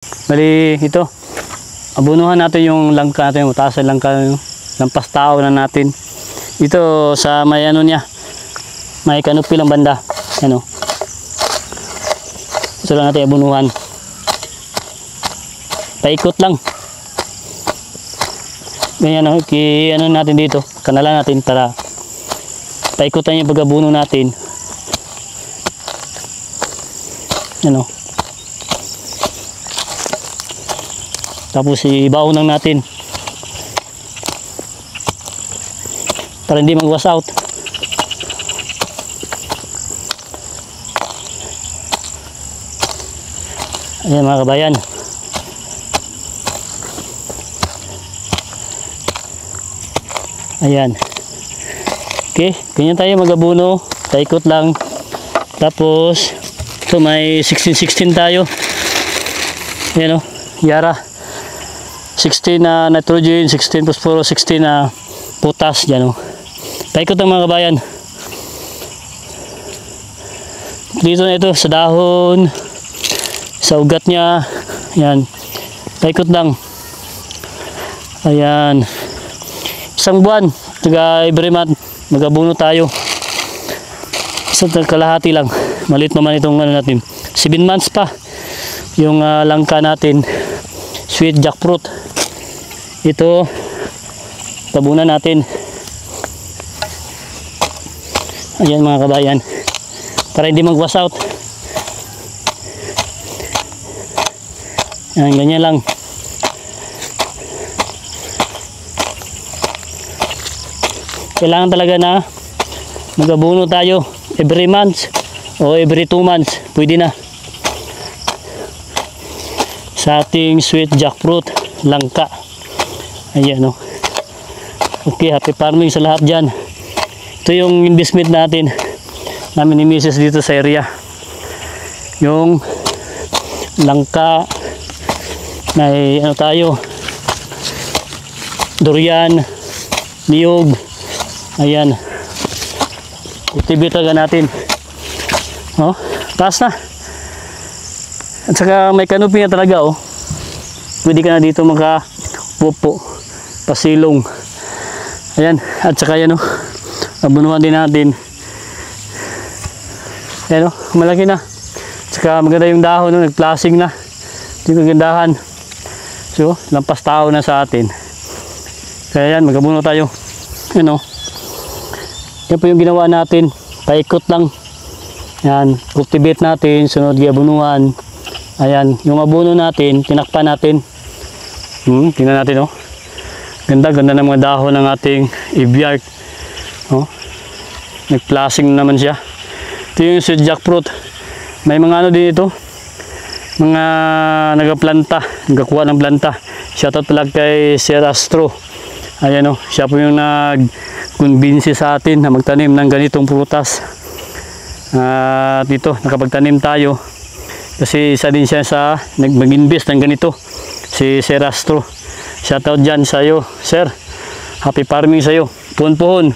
Bali, ito. Abunuhan natin yung langka natin. Mataas ang langka. Lampas tao na natin. Ito sa may ano niya. May kanupi lang banda. Ano. Ito lang natin abunuhan. Paikot lang. Ganyan, ano natin dito. Kanalan natin para paikutan yung pag-abuno natin. Ano. Tapos ibaon lang natin. Para hindi mag-wash out. Ayan mga kabayan. Ayan. Okay, ganyan tayo mag-abuno. Paikot lang. Tapos ito may 16-16 tayo. Ayan o, Yara. 16 na nitrogen, 16 phosphorus, 16 na potas. Diyan o. Paikot lang mga kabayan. Dito na ito sa dahon, sa ugat niya. Ayan. Paikot lang. Ayan. Isang buwan, taga every month, mag-abuno tayo. Isang kalahati lang. Maliit naman itong ano natin. 7 months pa. Yung langka natin. Sweet jackfruit. Ito, tabunan natin. Ayan mga kabayan. Para hindi mag-wash out. Ayan, ganyan lang. Kailangan talaga na mag-abuno tayo every month o every 2 months. Pwede na. Sa ating sweet jackfruit, langka. Ayan o. Okay, happy farming sa lahat dyan. Ito yung investment natin. Namin ni Mrs. dito sa area. Yung langka. May ano tayo. Durian. Niyog. Ayan. Itibit talaga natin. Oh, taas na. At saka may canopy na talaga oh. Pwede ka na dito makapupo. Pasilong. Ayan. At saka yan oh. Abunuhan din natin. Ayan oh. Malaki na. At saka maganda yung dahon oh. Nag-plasing na. Ito yung kagandahan. So, lampas tao na sa atin. Kaya yan. Mag-abuno tayo. Ayan oh. Yan po yung ginawa natin. Paikot lang. Yan. Cultivate natin. Sunod giabunuhan. Ayan. Yung abuno natin. Tinakpan natin. Tingnan natin oh. Ganda. Ganda ng mga dahon ng ating evyart. Oh. Nag-plasing naman siya. Ito yung sweet jackfruit. May mga ano din ito. Mga nagaplanta. Nagakuha ng planta. Shoutout pala kay Sir Astro. Ayan oh. Siya po yung nag-convince sa atin na magtanim ng ganitong prutas. At dito, nakapagtanim tayo. Kasi isa din siya sa mag-invest ng ganito. Si Sir Astro. Shoutout dyan sa iyo, Sir. Happy farming sa iyo. Puhon-puhon.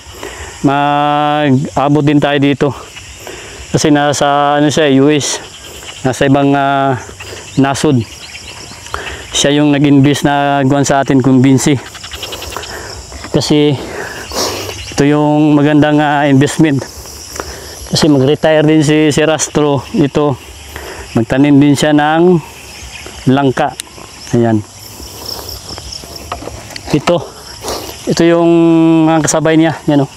Mag-abot din tayo dito. Kasi nasa ano siya, US. Nasa ibang nasod. Siya yung nag-invest na guwan sa atin, convince. Kasi ito yung magandang investment. Kasi mag-retire din si Sir Astro. Ito, magtanim din siya ng langka. Ayan. Ito yung kasabay niya. Yan o.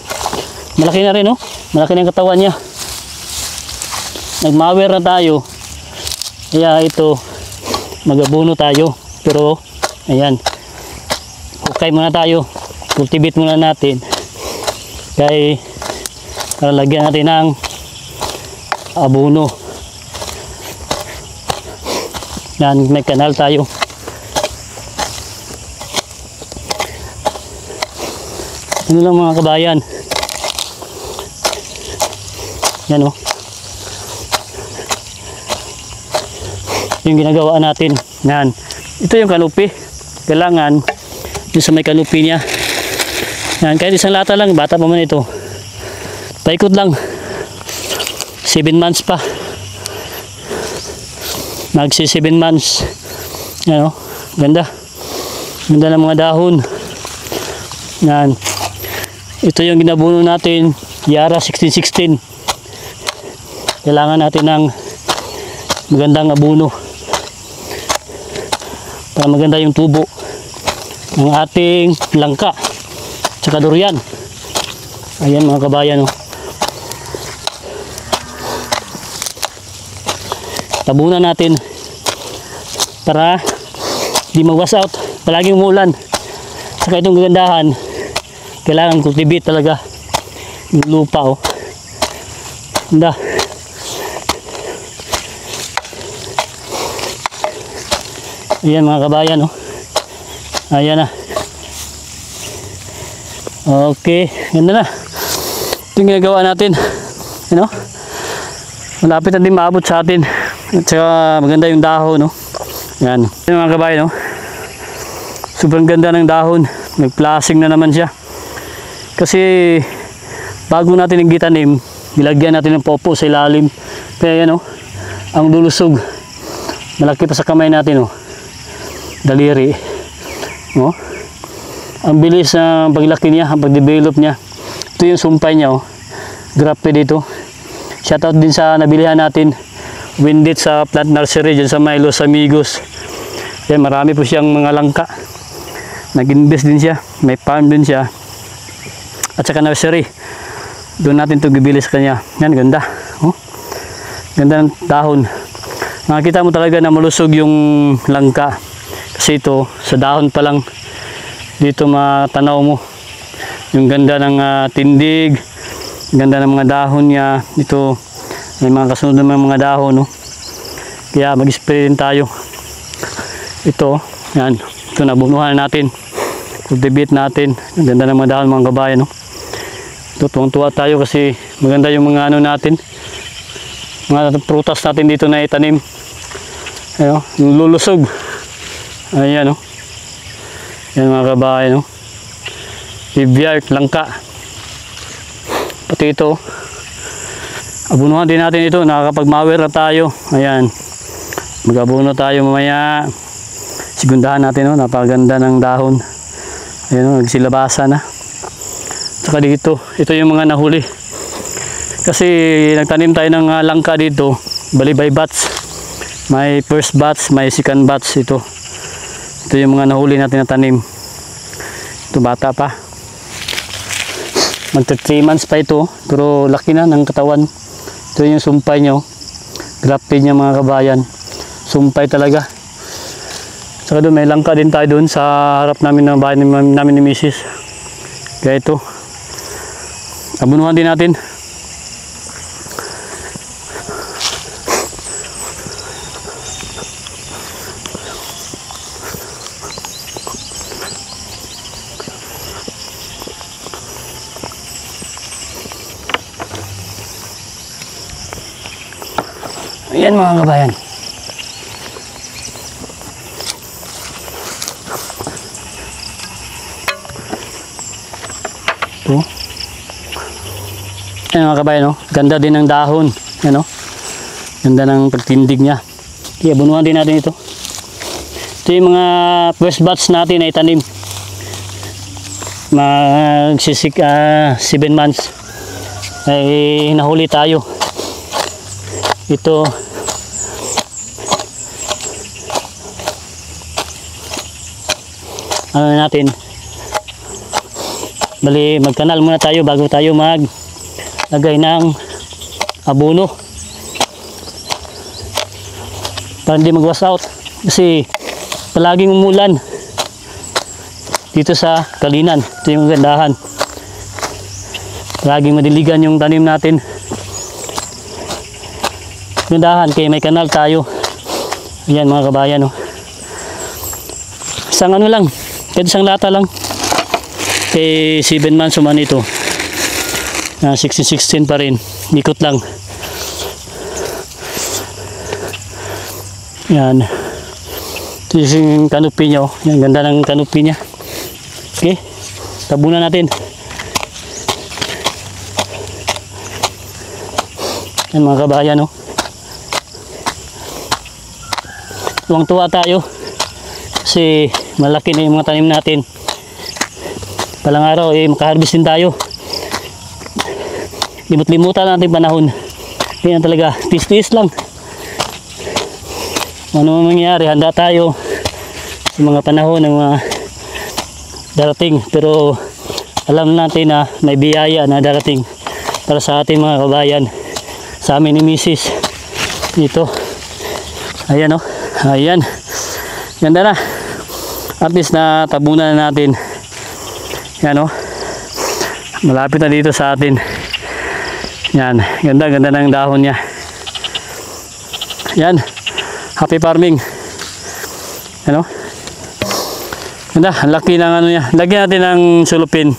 Malaki na rin o. Malaki na yung katawan niya. Nagmawer na tayo. Kaya ito, mag-abuno tayo. Pero, ayan. Hukay muna tayo. Cultivate muna natin. Kaya, lalagyan natin ng abuno. Yan, may kanal tayo. Ano lang mga kabayan. Yan o. Yung ginagawa natin. Yan. Ito yung kanupi. Kailangan yung sa may kanupi niya. Yan. Kahit isang lata lang. Bata pa man ito. Paikot lang. 7 months pa. Magsi 7 months. Yan, oh. Ganda. Ganda ng mga dahon. Yan. Ito yung ginabuno natin, Yara 1616. Kailangan natin ng magandang abuno para maganda yung tubo ng ating langka tsaka durian. Ayan mga kabayan, oh. Tabunan natin para di mag-wash out. Palaging umulan. Saka itong gagandahan, kailangan cultivate talaga yung lupa, oh. Ganda. Ayan mga kabayan, oh. Ayan na. Okay, ganda na. Ito yung ginagawa natin. You know? Malapit na din maabot sa atin. At saka maganda yung dahon, no? Yan. Yan mga kabayan, no? Sobrang ganda ng dahon. Nag-plasing na naman siya. Kasi bago natin nagitanim, nilagyan natin ng popo sa ilalim. Kaya yan, no? Ang lulusog. Malaki pa sa kamay natin, no? Daliri. No? Ang bilis na paglaki niya, ang pag-develop niya. Ito yung sumpay niya, oh. Grape dito. Shoutout din sa nabilihan natin. Windit sa plant nursery dyan sa Los Amigos. Yan, marami po siyang mga langka. Nag-invest din siya. May farm din siya. At saka nursery. Doon natin ito gibilis kanya. Yan, ganda. Oh. Ganda ng dahon. Makikita mo talaga na malusog yung langka. Kasi ito, sa dahon pa lang, dito matanaw mo. Yung ganda ng tindig. Ganda ng mga dahon niya. Ito, may mga kasunod ng mga dahon, no? Kaya mag-spray din tayo. Ito, yan. Ito, nabunuhan natin. Cultivate natin. Ang ganda ng mga dahon, mga kabayan, no? Ito, tuwang-tuwa tayo kasi maganda yung mga ano natin. Mga prutas natin dito na itanim. Ayan, yung lulusog. Ayan, no? Yan mga kabayan, no? Livyart, langka. Pati ito, abunuhan din natin ito. Nakakapag-mower na tayo. Ayan, mag-abuno tayo mamaya. Sigundahan natin, no? Napaganda ng dahon. Ayan, no? Nagsilabasa na. Saka dito, ito yung mga nahuli. Kasi nagtanim tayo ng langka dito. Bali by batch. May first batch, may second batch. Ito yung mga nahuli natin na tanim. Ito bata pa. Magta 3 months pa ito, pero laki na ng katawan. Ito yung sumpay nyo. Grape niya mga kabayan. Sumpay talaga. Saka doon may langka din tayo doon sa harap namin ng bahay namin ni Mrs. Kaya ito, abunuhan din natin. Ayan mga kabayan. Ito. Ayan mga kabayan, no? Ganda din ng dahon. Ayan, no? Ganda ng pagtindig niya. Kaya bunuhan din natin ito. Ito yung mga first batch natin na itanim. Magsisik 7 months. Ay nahuli tayo. Ito ano natin, bali magkanal muna tayo bago tayo maglagay ng abono para hindi mag-wash out kasi palaging umulan dito sa Kalinan. Ito yung gandahan, palaging madiligan yung tanim natin. Gandahan kaya may kanal tayo. Ayan mga kabayan, no? Isang ano lang, kahit isang lata lang. Kay 7 months uman ito. 16 pa rin. Ikot lang. Yan. Ito yung canopy niya. Yan, ganda ng canopy niya. Okay. Tabunan natin. Yan mga kabayan, no? Tuwang-tuwa tayo Kasi malaki na yung mga tanim natin. Palang araw makaharvest din tayo. Limot-limutan natin panahon. Yan talaga, tiis-tiis lang. Ano man mangyari, handa tayo sa mga panahon ng mga darating. Pero alam natin na may biyaya na darating para sa ating mga kabayan. Sa amin ni Mrs. Dito. Ayan o. Ayan. Ganda na. At least na tabunan na natin. Yan o. Malapit na dito sa atin. Yan. Ganda, ganda ng dahon niya. Yan. Happy farming. Ano? Ganda. Ang laki ng ano niya. Lagyan natin ng sulupin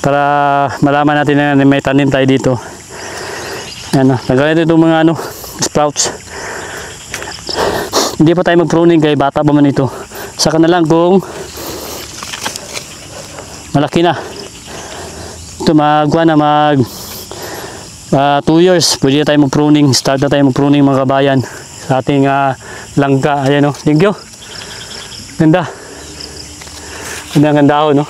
para malaman natin na may tanim tayo dito. Yan. Lagyan natin itong mga ano, sprouts. Hindi pa tayo mag-pruning kay bata pa man ito. Saka na lang kung malaki na. Ito magwa na 2 years. Pwede na tayo mag-pruning. Start na tayo mag-pruning mga kabayan sa ating langka. Ayan o. Thank you. Ganda. Ganda ang ganda no?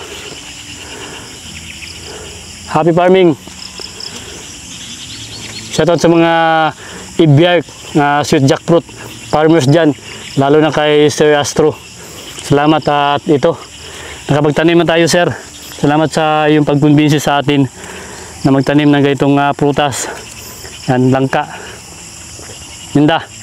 Happy farming. Shoutout sa mga ibiyak, sweet jackfruit farmers dyan. Lalo na kay Sir Astro. Salamat at ito. Nakapagtanim na tayo sir. Salamat sa yung pagkumbinsi sa atin na magtanim ng ganitong prutas. Yan, langka. Ganda.